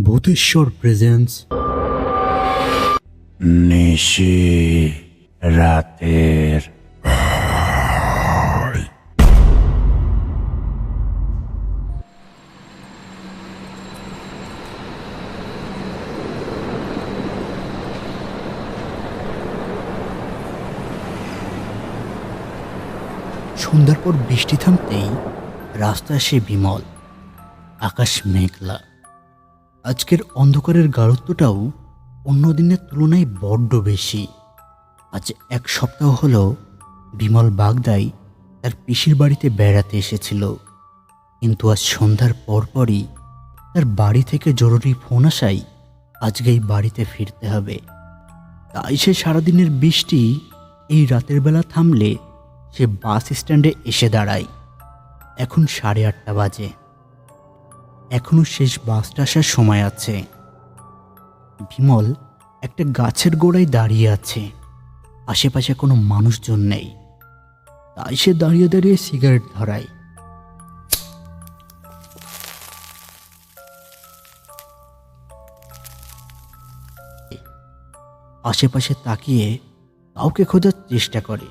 Bhuteshwar presence নিশি রাতের সন্ধ্যার পর বৃষ্টি থামতেই রাস্তায় সে বিমল। আকাশ মেঘলা। আজকের অন্ধকারের গাঢ়ত্বটাও অন্য দিনের তুলনায় বড্ড বেশি। আজ এক সপ্তাহ হলো বিমল বাগদাই তার পিসির বাড়িতে বেড়াতে এসেছিল, কিন্তু আজ সন্ধ্যার পরপরই তার বাড়ি থেকে জরুরি ফোন আসায় আজকেই বাড়িতে ফিরতে হবে। তাই সে সারাদিনের বৃষ্টি এই রাতের বেলা থামলে সে বাস স্ট্যান্ডে এসে দাঁড়ায়। এখন 8:30 বাজে। এখনো শেষ বাসটা আসার সময় আছে। বিমল একটা গাছের গোড়ায় দাঁড়িয়ে আছে। আশেপাশে কোনো মানুষজন নেই। তাই সে দাঁড়িয়ে দাঁড়িয়ে সিগারেট ধরায়। আশেপাশে তাকিয়ে কাউকে খোঁজার চেষ্টা করে,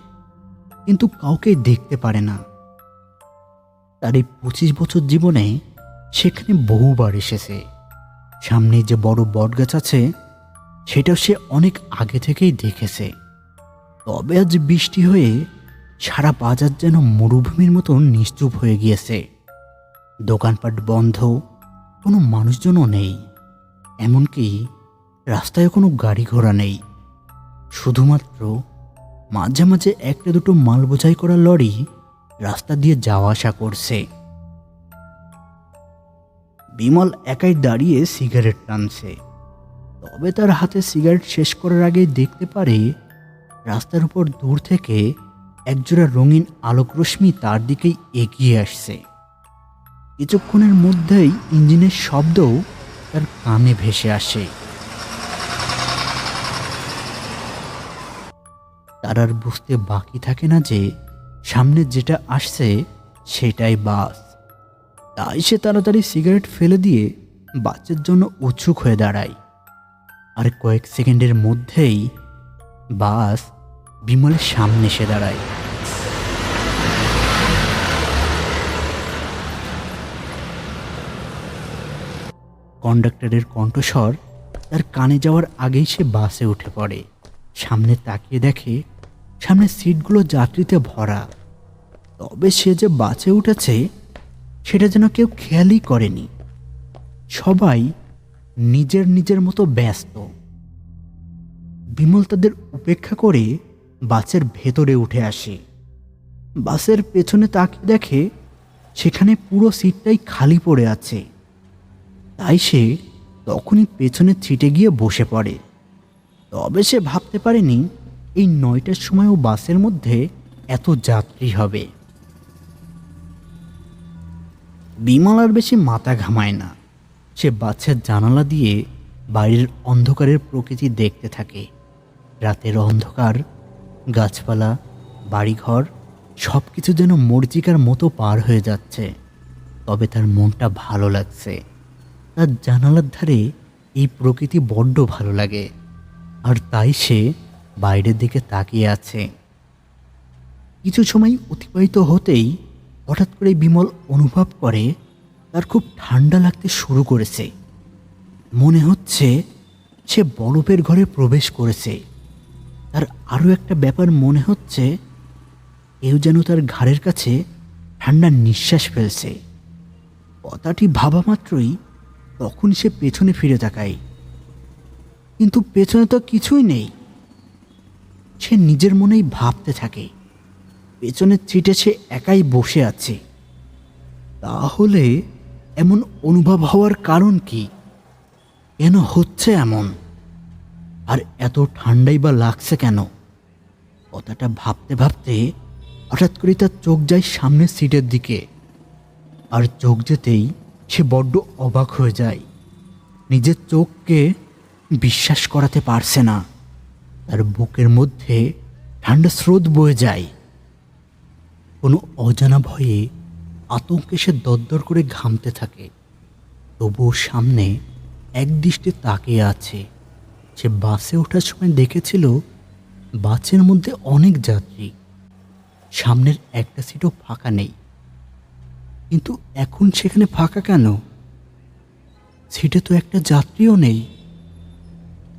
কিন্তু কাউকে দেখতে পারে না। তার এই 25 বছর জীবনে সেখানে বহুবার এসেছে। সামনে যে বড় বটগাছ আছে সেটাও সে অনেক আগে থেকেই দেখেছে। তবে আজ বৃষ্টি হয়ে সারা বাজার যেন মরুভূমির মতো নিশ্চুপ হয়ে গিয়েছে। দোকানপাট বন্ধ, কোনো মানুষজনও নেই। এমনকি রাস্তায় কোনো গাড়ি ঘোড়া নেই। শুধুমাত্র মাঝে মাঝে একটা দুটো মাল বোঝাই করা লরি রাস্তা দিয়ে যাওয়া আসা করছে। বিমল একাই দাঁড়িয়ে সিগারেট টানছে। তবে তার হাতে সিগারেট শেষ করার আগে দেখতে পারে রাস্তার উপর দূর থেকে একজোড়া রঙিন আলোকরশ্মি তার দিকেই এগিয়ে আসছে। কিছুক্ষণের মধ্যেই ইঞ্জিনের শব্দও তার কানে ভেসে আসে। তার আর বুঝতে বাকি থাকে না যে সামনে যেটা আসছে সেটাই বাস। তাই সে তাড়াতাড়ি সিগারেট ফেলে দিয়ে বাসের জন্য উৎসুক হয়ে দাঁড়ায়। আর কয়েক সেকেন্ডের মধ্যেই বাস বিমলের সামনে এসে দাঁড়ায়। কন্ডাক্টরের কণ্ঠস্বর তার কানে যাওয়ার আগেই সে বাসে উঠে পড়ে। সামনে তাকিয়ে দেখে সামনের সিটগুলো যাত্রীতে ভরা। তবে সে যে বাসে উঠেছে সেটা যেন কেউ খেয়ালই করেনি। সবাই নিজের নিজের মতো ব্যস্ত। বিমল তাদের উপেক্ষা করে বাসের ভেতরে উঠে আসে। বাসের পেছনে তাকিয়ে দেখে সেখানে পুরো সিটটাই খালি পড়ে আছে। তাই সে তখনই পেছনের সিটে গিয়ে বসে পড়ে। তবে সে ভাবতে পারেনি এই 9টার সময়ও বাসের মধ্যে এত যাত্রী হবে। বিমল আর বেশি মাথা ঘামায় না। সে বাসের জানালা দিয়ে বাইরের অন্ধকারের প্রকৃতি দেখতে থাকে। রাতের অন্ধকার, গাছপালা, বাড়িঘর সব কিছু যেন মরীচিকার মতো পার হয়ে যাচ্ছে। তবে তার মনটা ভালো লাগছে। তার জানালার ধারে এই প্রকৃতি বড্ড ভালো লাগে। আর তাই সে বাইরের দিকে তাকিয়ে আছে। কিছু সময় অতিবাহিত হতেই হঠাৎ করে বিমল অনুভব করে তার খুব ঠান্ডা লাগতে শুরু করেছে। মনে হচ্ছে সে বরফের ঘরে প্রবেশ করেছে। তার আরও একটা ব্যাপার মনে হচ্ছে, কেউ যেন তার ঘাড়ের কাছে ঠান্ডা নিঃশ্বাস ফেলছে। কথাটি ভাবা মাত্রই তখন সে পেছনে ফিরে তাকায়, কিন্তু পেছনে তো কিছুই নেই। সে নিজের মনেই ভাবতে থাকে, পেছনের সিটে সে একাই বসে আছে। তাহলে এমন অনুভব হওয়ার কারণ কি? কেন হচ্ছে এমন? আর এত ঠান্ডাই বা লাগছে কেন? কথাটা ভাবতে ভাবতে হঠাৎ করে তার চোখ যায় সামনের সিটের দিকে। আর চোখ যেতেই সে বড্ড অবাক হয়ে যায়। নিজের চোখকে বিশ্বাস করাতে পারছে না। তার বুকের মধ্যে ঠান্ডা স্রোত বয়ে যায়। কোনো অজানা ভয়ে আতঙ্কে সে দরদর করে ঘামতে থাকে। তবুও সামনে একদৃষ্টে তাকিয়ে আছে। সে বাসে ওঠার সময় দেখেছিল বাসের মধ্যে অনেক যাত্রী, সামনের একটা সিটও ফাঁকা নেই। কিন্তু এখন সেখানে ফাঁকা কেন? সিটে তো একটা যাত্রীও নেই,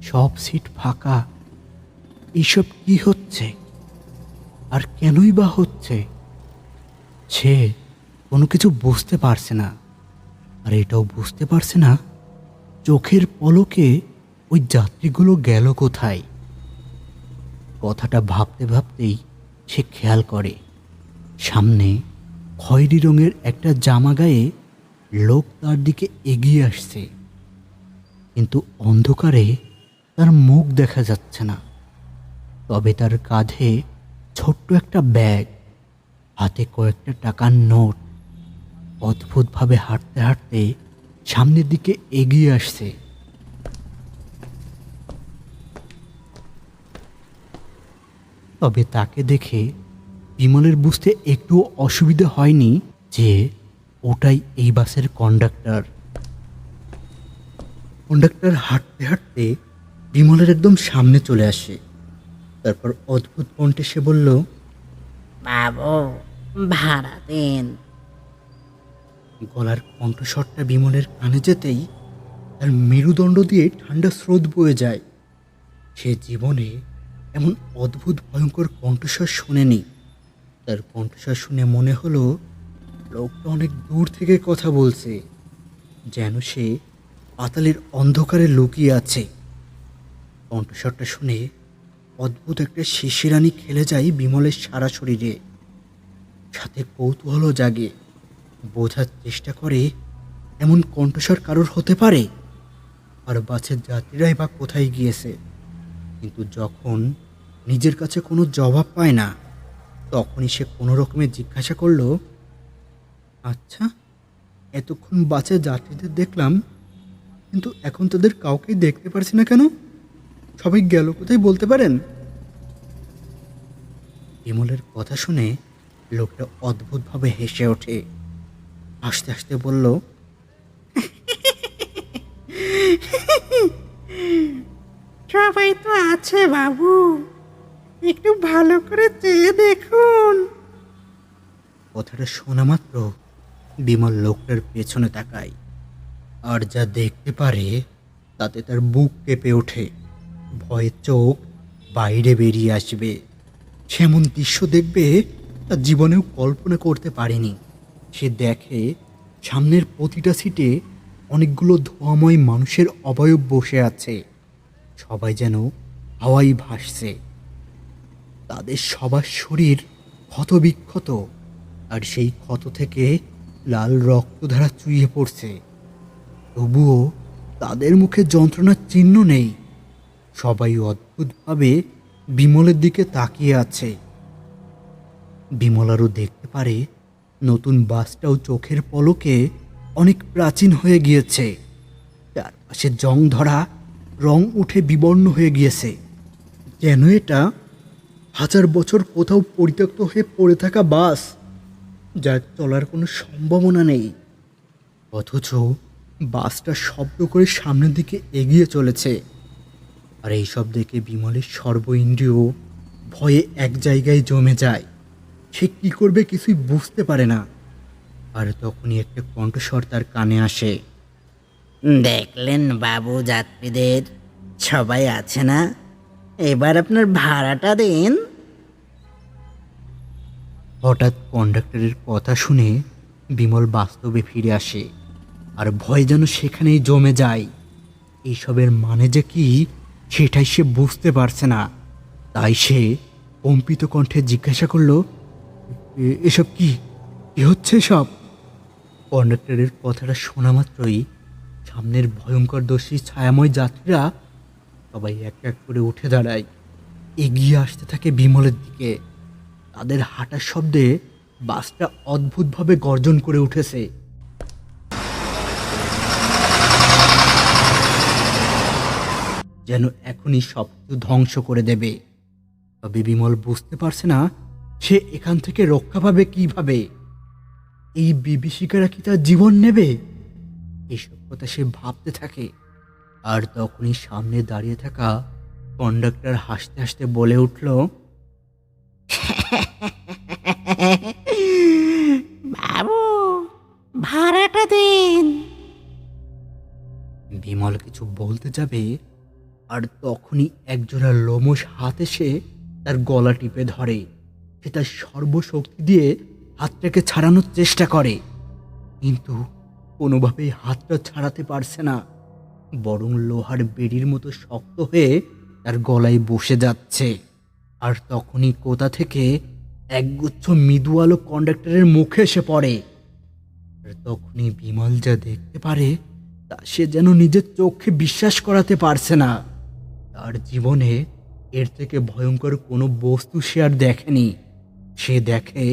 সব সিট ফাঁকা। এইসব কি হচ্ছে, আর কেনই বা হচ্ছে? সে কোনো কিছু বুঝতে পারছে না। আর এটাও বুঝতে পারছে না চোখের পলকে ওই যাত্রীগুলো গেল কোথায়। কথাটা ভাবতে ভাবতেই সে খেয়াল করে সামনে খয়েরি রঙের একটা জামা গায়ে লোক তার দিকে এগিয়ে আসছে, কিন্তু অন্ধকারে তার মুখ দেখা যাচ্ছে না। তবে তার কাঁধে ছোট্ট একটা ব্যাগ, হাতে কয়েকটা টাকার নোট। অদ্ভুতভাবে হাঁটতে হাঁটতে সামনের দিকে এগিয়ে আসছে। তবে তাকে দেখে বিমলের বুঝতে একটু অসুবিধা হয়নি যে ওটাই এই বাসের কন্ডাক্টর। কন্ডাক্টর হাঁটতে হাঁটতে বিমলের একদম সামনে চলে আসে। তারপর অদ্ভুত কণ্ঠে সে বলল, বাবু, ভাড়া দিন। গলার কণ্ঠস্বরটা বিমলের কানে যেতেই তার মেরুদণ্ড দিয়ে ঠান্ডা স্রোত বয়ে যায়। সে জীবনে এমন অদ্ভুত ভয়ঙ্কর কণ্ঠস্বর শোনেনি। তার কণ্ঠস্বর শুনে মনে হলো লোকটা অনেক দূর থেকে কথা বলছে, যেন সে পাতালের অন্ধকারে লুকিয়ে আছে। কণ্ঠস্বরটা শুনে অদ্ভুত একটা শিশিরানি খেলে যায় বিমলের সারা শরীরে। সাথে কৌতূহলও জাগে, বোঝার চেষ্টা করে এমন কণ্ঠস্বর কারোর হতে পারে, আর বাসের যাত্রীরাই বা কোথায় গিয়েছে। কিন্তু যখন নিজের কাছে কোনো জবাব পায় না, তখনই সে কোনো রকমে জিজ্ঞাসা করলো, আচ্ছা, এতক্ষণ বাসে যাত্রীদের দেখলাম, কিন্তু এখন তাদের কাউকেই দেখতে পারছি না কেন? সবাই গেল কোথায় বলতে পারেন? বিমলের কথা শুনে লোকটা অদ্ভুতভাবে হেসে ওঠে। হাসতে হাসতে বলল, সবাই তো আছে বাবু, একটু ভালো করে চেয়ে দেখুন। কথাটা শোনা মাত্র বিমল লোকটার পেছনে তাকায়, আর যা দেখতে পারে তাতে তার বুক কেঁপে ওঠে। ভয়ে চোখ বাইরে বেরিয়ে আসবে। সেমন দৃশ্য দেখবে তার জীবনেও কল্পনা করতে পারেনি। সে দেখে সামনের প্রতিটা সিটে অনেকগুলো ধোঁয়াময় মানুষের অবয়ব বসে আছে। সবাই যেন হাওয়ায় ভাসছে। তাদের সবার শরীর ক্ষতবিক্ষত, আর সেই ক্ষত থেকে লাল রক্তধারা চুইয়ে পড়ছে। তবুও তাদের মুখে যন্ত্রণার চিহ্ন নেই। সবাই অদ্ভুতভাবে বিমলের দিকে তাকিয়ে আছে। বিমল আরও দেখতে পারে নতুন বাসটাও চোখের পলকে অনেক প্রাচীন হয়ে গিয়েছে। চারপাশে জং ধরা, রং উঠে বিবর্ণ হয়ে গিয়েছে, যেন এটা 1000 বছর কোথাও পরিত্যক্ত হয়ে পড়ে থাকা বাস, যার চলার কোনো সম্ভাবনা নেই। অথচ বাসটা শব্দ করে সামনের দিকে এগিয়ে চলেছে। আর এই সব দেখে বিমলের সর্ব ইন্দ্রিয় ভয়ে এক জায়গায় জমে যায়। সে কী করবে কিছুই বুঝতে পারে না। আর তখনই একটা কণ্ঠস্বর তার কানে আসে, দেখলেন বাবু, যাত্রীদের সবাই আছে না? এবার আপনার ভাড়াটা দিন। হঠাৎ কন্ডাক্টরের কথা শুনে বিমল বাস্তবে ফিরে আসে, আর ভয় যেন সেখানেই জমে যায়। এইসবের মানে যে কি সেটাই সে বুঝতে পারছে না। তাই সে কম্পিত কণ্ঠে জিজ্ঞাসা করলো, এসব কি কি হচ্ছে সব? কন্ডাক্টরের কথাটা শোনা মাত্রই সামনের ভয়ঙ্কর দোষী ছায়াময় যাত্রীরা সবাই এক এক করে উঠে দাঁড়ায়, এগিয়ে আসতে থাকে বিমলের দিকে। তাদের হাঁটার শব্দে বাসটা অদ্ভুতভাবে গর্জন করে উঠেছে। যেন এখনই সব কিছু ধ্বংস করে দেবে। তবে বিমল বুঝতে পারছে না সে এখান থেকে রক্ষা পাবে কিভাবে। এই বিভীষিকারা কি তার জীবন নেবে? এইসব কথা সে ভাবতে থাকে। আর তখনই সামনে দাঁড়িয়ে থাকা কন্ডাক্টর হাসতে হাসতে বলে উঠল, বাবু ভাড়াটা দিন। বিমল কিছু বলতে যাবে, আর তখনই একজোড়া লোমশ হাত এসে তার গলা টিপে ধরে। সে তার সর্বশক্তি দিয়ে হাতটাকে ছাড়ানোর চেষ্টা করে, কিন্তু কোনোভাবেই হাতটা ছাড়াতে পারছে না, বরং লোহার বেড়ির মতো শক্ত হয়ে তার গলায় বসে যাচ্ছে। আর তখনই কোথা থেকে একগুচ্ছ মৃদু আলো কন্ডাক্টরের মুখে এসে পড়ে। আর তখনই বিমল যা দেখতে পারে তা সে যেন নিজের চোখে বিশ্বাস করাতে পারছে না। তার জীবনে এর থেকে ভয়ঙ্কর কোনো বস্তু সে আর দেখেনি। সে দেখে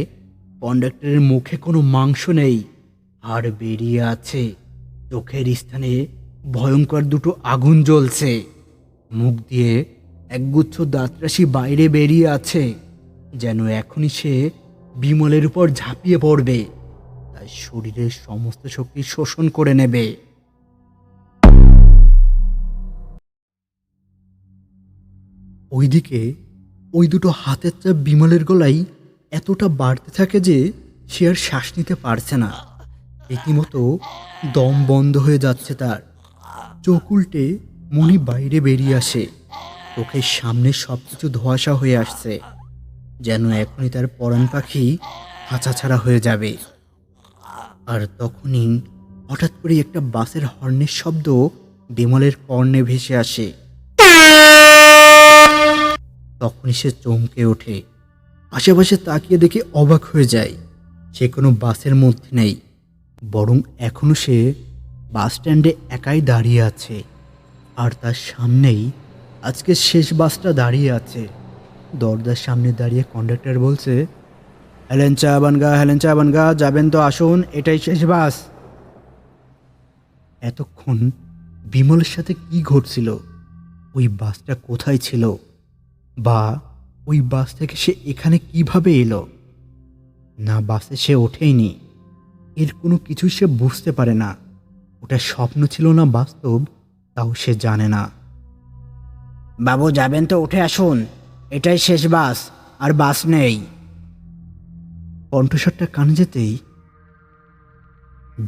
কন্ডাক্টরের মুখে কোনো মাংস নেই, আর বেরিয়ে আছে চোখের স্থানে ভয়ঙ্কর দুটো আগুন জ্বলছে। মুখ দিয়ে একগুচ্ছ দাঁতরাশি বাইরে বেরিয়ে আছে, যেন এখনই সে বিমলের উপর ঝাঁপিয়ে পড়বে, তার শরীরের সমস্ত শক্তি শোষণ করে নেবে। ওইদিকে ওই দুটো হাতের চাপ বিমলের গলায় এতটা বাড়তে থাকে যে সে আর শ্বাস নিতে পারছে না। রীতিমতো দম বন্ধ হয়ে যাচ্ছে তার। চোখ উল্টে মনি বাইরে বেরিয়ে আসে। চোখের সামনে সব কিছু ধোঁয়াশা হয়ে আসছে, যেন এখনই তার পরাণ পাখি খাঁচা ছাড়া হয়ে যাবে। আর তখনই হঠাৎ করে একটা বাসের হর্নের শব্দ বিমলের কর্ণে ভেসে আসে। তখনই সে চমকে ওঠে, আশেপাশে তাকিয়ে দেখে অবাক হয়ে যায়। সে কোনো বাসের মধ্যে নেই, বরং এখনো সে বাস স্ট্যান্ডে একাই দাঁড়িয়ে আছে। আর তার সামনেই আজকের শেষ বাসটা দাঁড়িয়ে আছে। দরজার সামনে দাঁড়িয়ে কন্ডাক্টর বলছে, হেলেন চা বানগা, যাবেন তো আসুন, এটাই শেষ বাস। এতক্ষণ বিমলের সাথে কি ঘটছিল? ওই বাসটা কোথায় ছিল, বা ওই বাস থেকে সে এখানে কিভাবে এলো? না, বাসে সে ওঠেইনি। এর কোনো কিছুই সে বুঝতে পারে না। ওটা স্বপ্ন ছিল না বাস্তব, তাও সে জানে না। বাবু যাবেন তো উঠে আসুন, এটাই শেষ বাস, আর বাস নেই। কণ্ঠস্বরটা কানে যেতেই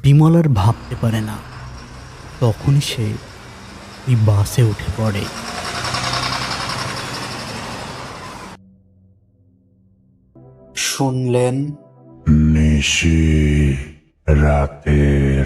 বিমল আর ভাবতে পারে না। তখনই সে ওই বাসে উঠে পড়ে। শুনলেন নিশি রাতের